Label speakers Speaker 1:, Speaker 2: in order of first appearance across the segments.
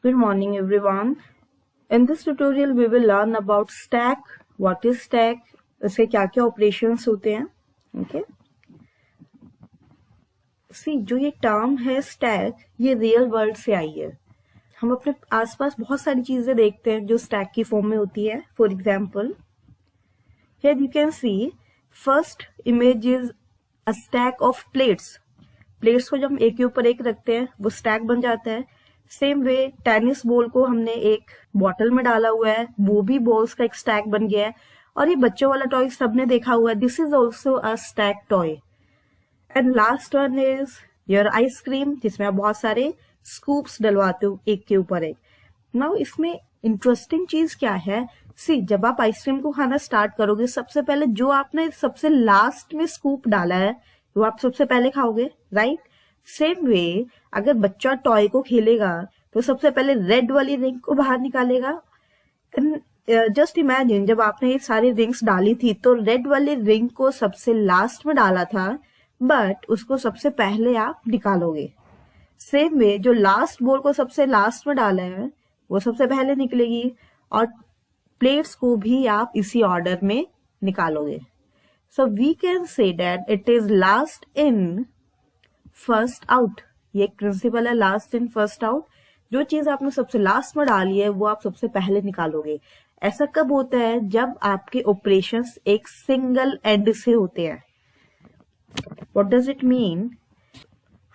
Speaker 1: Good morning everyone. In this tutorial we will learn about stack. What is stack? इसके क्या क्या operations होते हैं? Okay. See, जो ये term है stack, ये real world से आई है. हम अपने आसपास बहुत सारी चीजें देखते हैं जो stack की फॉर्म में होती है. For example, here you can see first image is a stack of plates. Plates को जब हम एक के ऊपर एक रखते हैं वो स्टैक बन जाता है. सेम वे टेनिस बॉल को हमने एक बॉटल में डाला हुआ है, वो भी बॉल्स का एक स्टैक बन गया है. और ये बच्चों वाला टॉय सबने देखा हुआ है, this is also a stack toy. And last one is your ice cream, जिसमें आप बहुत सारे स्कूप्स डलवाते हो एक के ऊपर एक. नाउ इसमें इंटरेस्टिंग चीज क्या है, सी जब आप आइसक्रीम को खाना स्टार्ट करोगे सबसे पहले जो आपने सबसे लास्ट में स्कूप डाला है वो आप सबसे पहले खाओगे, राइट? सेम वे अगर बच्चा टॉय को खेलेगा तो सबसे पहले रेड वाली रिंग को बाहर निकालेगा. जस्ट इमेजिन जब आपने ये सारी रिंग्स डाली थी तो रेड वाली रिंग को सबसे लास्ट में डाला था, बट उसको सबसे पहले आप निकालोगे. सेम वे जो लास्ट बॉल को सबसे लास्ट में डाला है वो सबसे पहले निकलेगी, और प्लेट्स को भी आप इसी ऑर्डर में निकालोगे. So we can say that it is last in first out. ये एक प्रिंसिपल है, last in first out. जो चीज आपने सबसे लास्ट में डाली है वो आप सबसे पहले निकालोगे. ऐसा कब होता है? जब आपके ऑपरेशंस एक सिंगल एंड से होते हैं. What does it mean?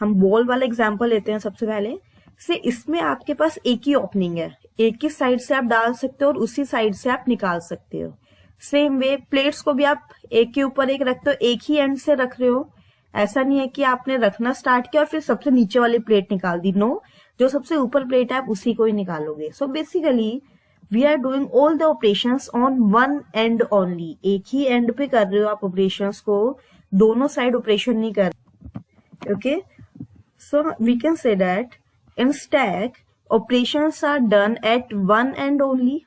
Speaker 1: हम बॉल वाला एग्जांपल लेते हैं सबसे पहले से. इसमें आपके पास एक ही ओपनिंग है, एक ही साइड से आप डाल सकते हो और उसी साइड से आप निकाल सकते हो. सेम वे प्लेट्स को भी आप एक के ऊपर एक रखते हो, एक ही एंड से रख रहे हो. ऐसा नहीं है कि आपने रखना स्टार्ट किया और फिर सबसे नीचे वाली प्लेट निकाल दी. नो, जो सबसे ऊपर प्लेट है आप उसी को ही निकालोगे. So basically we are doing all the operations on one end only. एक ही एंड पे कर रहे हो आप ऑपरेशंस को, दोनों साइड ऑपरेशन नहीं कर रहे. Okay, so we can say that in stack operations are done at one end only.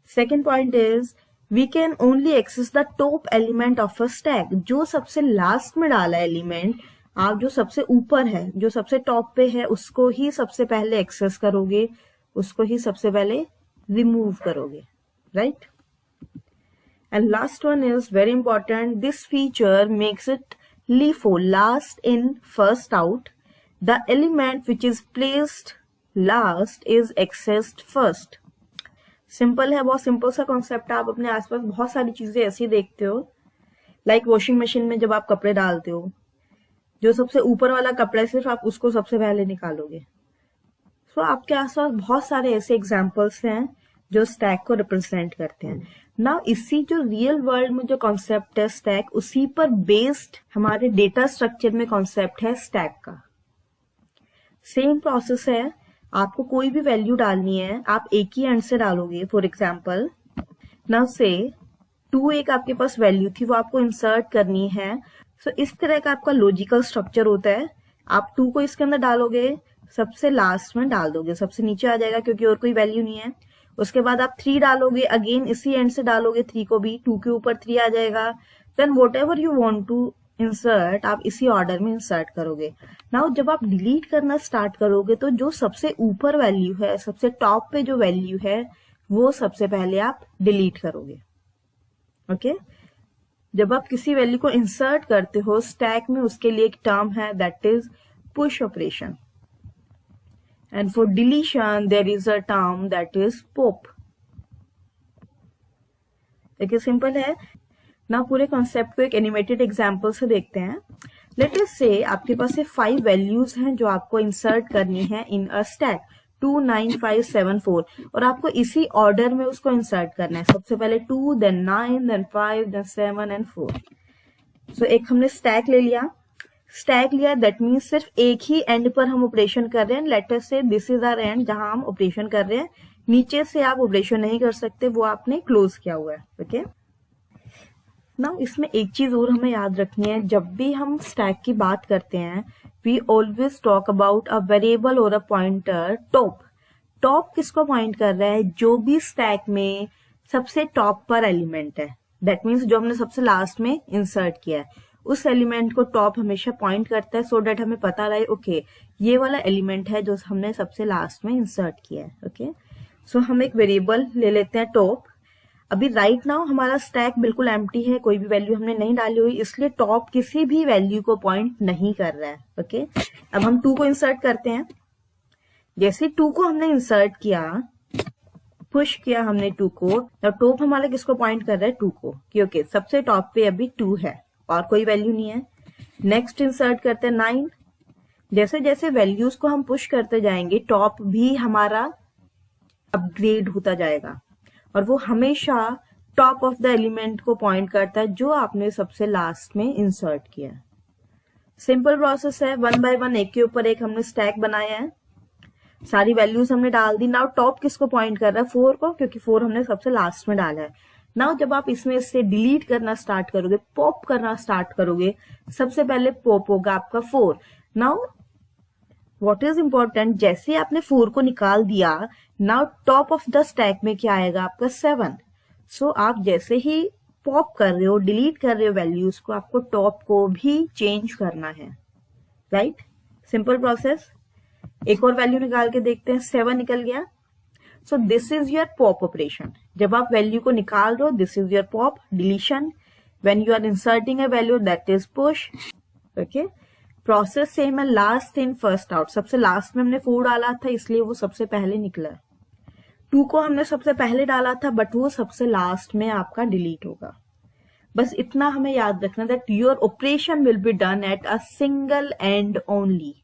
Speaker 1: Second point is we can only access the top element of a stack. जो सबसे last में डाला element, आप जो सबसे ऊपर है, जो सबसे टॉप पे है, उसको ही सबसे पहले एक्सेस करोगे, उसको ही सबसे पहले रिमूव करोगे, right? And last one is very important. This feature makes it LIFO, last in first out. The element which is placed last is accessed first. Simple है, बहुत सिंपल सा कॉन्सेप्ट है. आप अपने आसपास बहुत सारी चीजें ऐसी देखते हो, लाइक वॉशिंग मशीन में जब आप कपड़े डालते हो, जो सबसे ऊपर वाला कपड़ा है सिर्फ आप उसको सबसे पहले निकालोगे. सो आपके आसपास बहुत सारे ऐसे एग्जांपल्स हैं जो स्टैक को रिप्रेजेंट करते हैं. नाउ इसी जो रियल वर्ल्ड में जो कॉन्सेप्ट है स्टैक, उसी पर बेस्ड हमारे डेटा स्ट्रक्चर में कॉन्सेप्ट है स्टैक का. सेम प्रोसेस है, आपको कोई भी वैल्यू डालनी है आप एक ही एंड से डालोगे. फॉर एग्जाम्पल नाउ से 2 एक आपके पास वैल्यू थी, वो आपको इंसर्ट करनी है. सो इस तरह का आपका लॉजिकल स्ट्रक्चर होता है. आप 2 को इसके अंदर डालोगे, सबसे लास्ट में डाल दोगे, सबसे नीचे आ जाएगा क्योंकि और कोई वैल्यू नहीं है. उसके बाद आप 3 डालोगे, अगेन इसी एंड से डालोगे 3 को भी, 2 के ऊपर 3 आ जाएगा. Then whatever you want to insert आप इसी ऑर्डर में इंसर्ट करोगे. नाउ जब आप डिलीट करना स्टार्ट करोगे तो जो सबसे ऊपर वैल्यू है, सबसे टॉप पे जो वैल्यू है, वो सबसे पहले आप डिलीट करोगे. ओके, जब आप किसी वैल्यू को इंसर्ट करते हो स्टैक में, उसके लिए एक टर्म है that is push operation, and for deletion there is a term that is pop. देखिए सिंपल है ना. पूरे कॉन्सेप्ट को एक एनिमेटेड एग्जांपल से देखते हैं. लेट अस से आपके पास से 5 वैल्यूज हैं जो आपको इंसर्ट करनी है इन अ स्टैक 2 9 5 7 4, और आपको इसी ऑर्डर में उसको इंसर्ट करना है. सबसे पहले 2, देन 9, देन 5, देन 7 एंड 4. सो एक हमने स्टैक ले लिया. स्टैक लिया दैट मीन्स सिर्फ एक ही एंड पर हम ऑपरेशन कर रहे हैं. लेट अस से दिस इज आवर एंड जहां हम ऑपरेशन कर रहे हैं. नीचे से आप ऑपरेशन नहीं कर सकते, वो आपने क्लोज किया हुआ है. ओके, नाउ इसमें एक चीज और हमें याद रखनी है. जब भी हम स्टैक की बात करते हैं we always talk about a variable और अ पॉइंटर टॉप. टॉप किसको पॉइंट कर रहा है? जो भी स्टैक में सबसे टॉप पर एलिमेंट है, दैट मीन्स जो हमने सबसे लास्ट में इंसर्ट किया है उस एलिमेंट को टॉप हमेशा पॉइंट करता है, सो डेट हमें पता रहे ओके ये वाला एलिमेंट है जो हमने सबसे लास्ट में इंसर्ट किया है। ओके, सो हम एक वेरिएबल ले लेते हैं टॉप। अभी राइट नाउ हमारा स्टैक बिल्कुल एम्प्टी है, कोई भी वैल्यू हमने नहीं डाली हुई, इसलिए टॉप किसी भी वैल्यू को पॉइंट नहीं कर रहा है। ओके, अब हम 2 को इंसर्ट करते हैं। जैसे 2 को हमने इंसर्ट किया, पुश किया हमने 2 को, तो टॉप हमारा किसको पॉइंट कर रहा है? 2 को, क्योंकि सबसे टॉप पे अभी 2 है और कोई वैल्यू नहीं है। नेक्स्ट इंसर्ट करते हैं 9। जैसे जैसे वैल्यूज को हम पुश करते जाएंगे, टॉप भी हमारा अपग्रेड होता जाएगा और वो हमेशा टॉप ऑफ द एलिमेंट को पॉइंट करता है जो आपने सबसे लास्ट में इंसर्ट किया। सिंपल प्रोसेस है, 1 बाय 1 एक के ऊपर एक हमने स्टैक बनाया है, सारी वैल्यूज हमने डाल दी। नाउ टॉप किसको पॉइंट कर रहा है? 4 को, क्योंकि 4 हमने सबसे लास्ट में डाला है। नाउ जब आप इसमें से डिलीट करना स्टार्ट करोगे, पॉप करना स्टार्ट करोगे, सबसे पहले पॉप होगा आपका 4। नाउ व्हाट इज इंपॉर्टेंट, जैसे आपने 4 को निकाल दिया, now top of the stack में क्या आएगा? आपका 7। सो आप जैसे ही पॉप कर रहे हो, डिलीट कर रहे हो वैल्यूज को, आपको टॉप को भी चेंज करना है। Right, simple process. एक और वैल्यू निकाल के देखते हैं, 7 निकल गया। So this is your pop operation. जब आप वैल्यू को निकाल रहे हो, this is your pop. Deletion, when you are inserting a value, that is push. Okay, process same है, लास्ट इन फर्स्ट आउट। सबसे लास्ट में हमने 4 डाला था, इसलिए वो सबसे पहले निकला। 2 को हमने सबसे पहले डाला था, बट वो सबसे लास्ट में आपका डिलीट होगा। बस इतना हमें याद रखना, that your operation will be done at a single and only.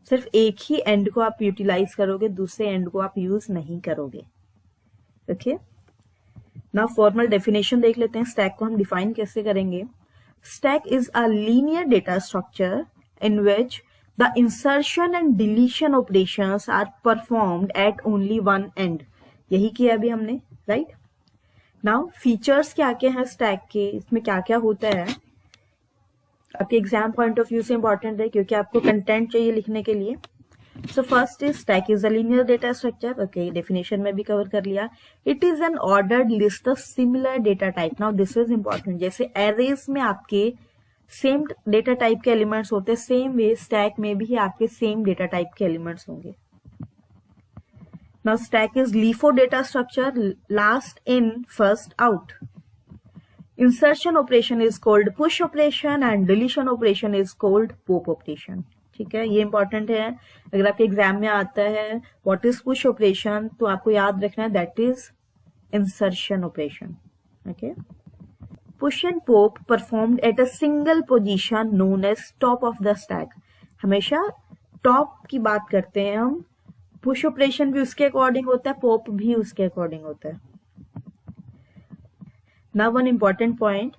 Speaker 1: सिर्फ एक ही एंड को आप यूटिलाइज करोगे, दूसरे एंड को आप यूज नहीं करोगे। ओके, नाउ फॉर्मल डेफिनेशन देख लेते हैं। स्टैक को हम डिफाइन कैसे करेंगे? Stack is a linear data structure in which the insertion and deletion operations are performed at only one end। यही किया अभी हमने, राइट। नाउ फीचर्स क्या क्या हैं स्टैक के, इसमें क्या क्या होता है, आपके एग्जाम पॉइंट ऑफ व्यू से इंपॉर्टेंट है क्योंकि आपको कंटेंट चाहिए लिखने के लिए। So first is stack is a linear data structure. Okay, definition में भी कवर कर लिया। It is an ordered list of similar data type. Now this is important. जैसे एरेज में आपके सेम डेटा टाइप के एलिमेंट्स होते हैं, सेम वे स्टैक में भी आपके सेम डेटा टाइप के एलिमेंट्स होंगे। Now stack is LIFO data structure, last in first out. Insertion operation is called push operation and deletion operation is called pop operation. ठीक है, ये इंपॉर्टेंट है। अगर आपके एग्जाम में आता है व्हाट इज पुश ऑपरेशन, तो आपको याद रखना है that is insertion operation. Okay, push and pop performed at a single position known as top of the stack। हमेशा टॉप की बात करते हैं हम। पुश ऑपरेशन भी उसके अकॉर्डिंग होता है, पॉप भी उसके अकॉर्डिंग होता है। Now one important point,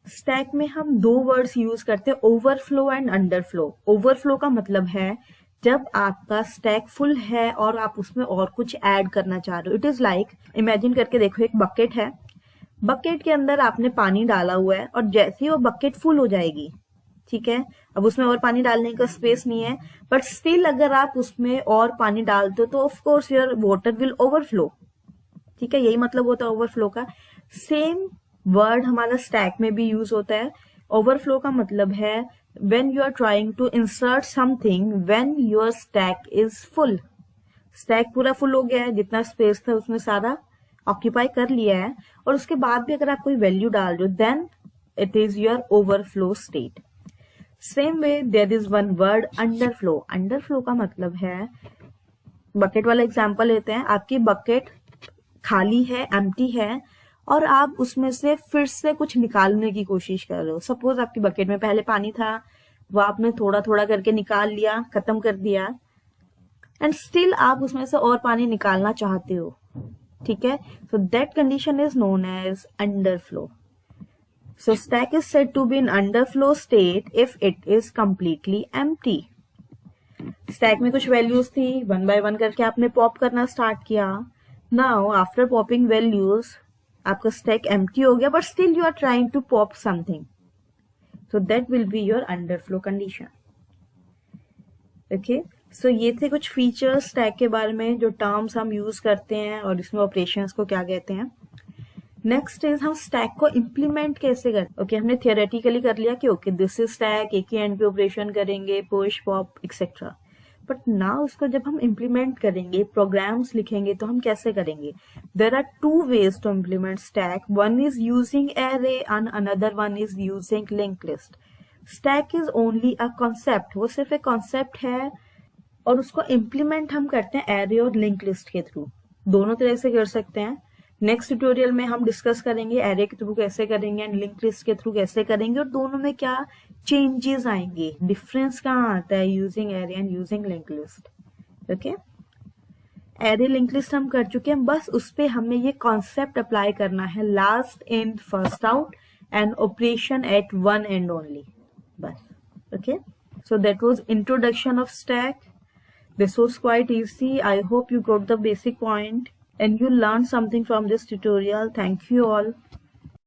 Speaker 1: stack में हम 2 वर्ड्स यूज करते हैं, ओवरफ्लो एंड अंडरफ्लो। ओवरफ्लो का मतलब है जब आपका स्टैक फुल है और आप उसमें और कुछ ऐड करना चाह रहे हो। इट इज लाइक, इमेजिन करके देखो, एक बकेट है, बकेट के अंदर आपने पानी डाला हुआ है और जैसे ही वो बकेट फुल हो जाएगी, ठीक है, अब उसमें और पानी डालने का स्पेस नहीं है, बट स्टिल अगर आप उसमें और पानी डालते हो तो of course your water will overflow. ठीक है, यही मतलब होता है ओवरफ्लो का। सेम वर्ड हमारा स्टैक में भी यूज होता है। ओवरफ्लो का मतलब है when you are trying to insert something when your stack is full. Stack पूरा फुल हो गया है, जितना स्पेस था उसमें सारा ऑक्यूपाई कर लिया है, और उसके बाद भी अगर आप कोई वैल्यू डाल रहे हो, then it is your overflow state. Same way there is one word underflow. Underflow का मतलब है, बकेट वाला एग्जांपल लेते हैं, आपकी बकेट खाली है, एम्प्टी है, और आप उसमें से फिर से कुछ निकालने की कोशिश कर रहे हो। सपोज आपकी बकेट में पहले पानी था, वो आपने थोड़ा थोड़ा करके निकाल लिया, खत्म कर दिया, एंड स्टिल आप उसमें से और पानी निकालना चाहते हो। ठीक है, so that condition is known as underflow। So stack is said to be in underflow state if it is completely empty। Stack में कुछ वैल्यूज थी, 1 बाय 1 करके आपने पॉप करना स्टार्ट किया। नाउ आफ्टर पॉपिंग वैल्यूज आपका स्टैक एम्प्टी हो गया, but still you are trying to pop something, so that will be your underflow condition। Okay, so ये थे कुछ फीचर्स स्टैक के बारे में, जो टर्म्स हम यूज करते हैं और इसमें ऑपरेशंस को क्या कहते हैं। नेक्स्ट इज हम स्टैक को इम्प्लीमेंट कैसे करते। ओके, हमने थियोरेटिकली कर लिया कि ओके दिस इज स्टैक, एक ही एंड पे ऑपरेशन करेंगे, पुश पॉप एक्सेट्रा, बट ना उसको जब हम इम्प्लीमेंट करेंगे, प्रोग्राम्स लिखेंगे, तो हम कैसे करेंगे। There are two ways to implement stack, one is using array and another one is using link list. Stack is only a concept, वो सिर्फ एक कॉन्सेप्ट है और उसको इम्प्लीमेंट हम करते हैं एरे और लिंक लिस्ट के थ्रू, दोनों तरह से कर सकते हैं। नेक्स्ट ट्यूटोरियल में हम डिस्कस करेंगे एरे के थ्रू कैसे करेंगे एंड लिंक लिस्ट के थ्रू कैसे करेंगे, और दोनों में क्या चेंजेस आएंगे, डिफरेंस कहाँ आता है using array and using link list. Okay, array link list हम कर चुके हैं, बस उस पे हमें ये कॉन्सेप्ट अप्लाई करना है, last in first out and operation at one end only, बस। Okay, so that was introduction of stack. This was quite easy. I hope you got the basic point and you learned something from this tutorial. Thank you all.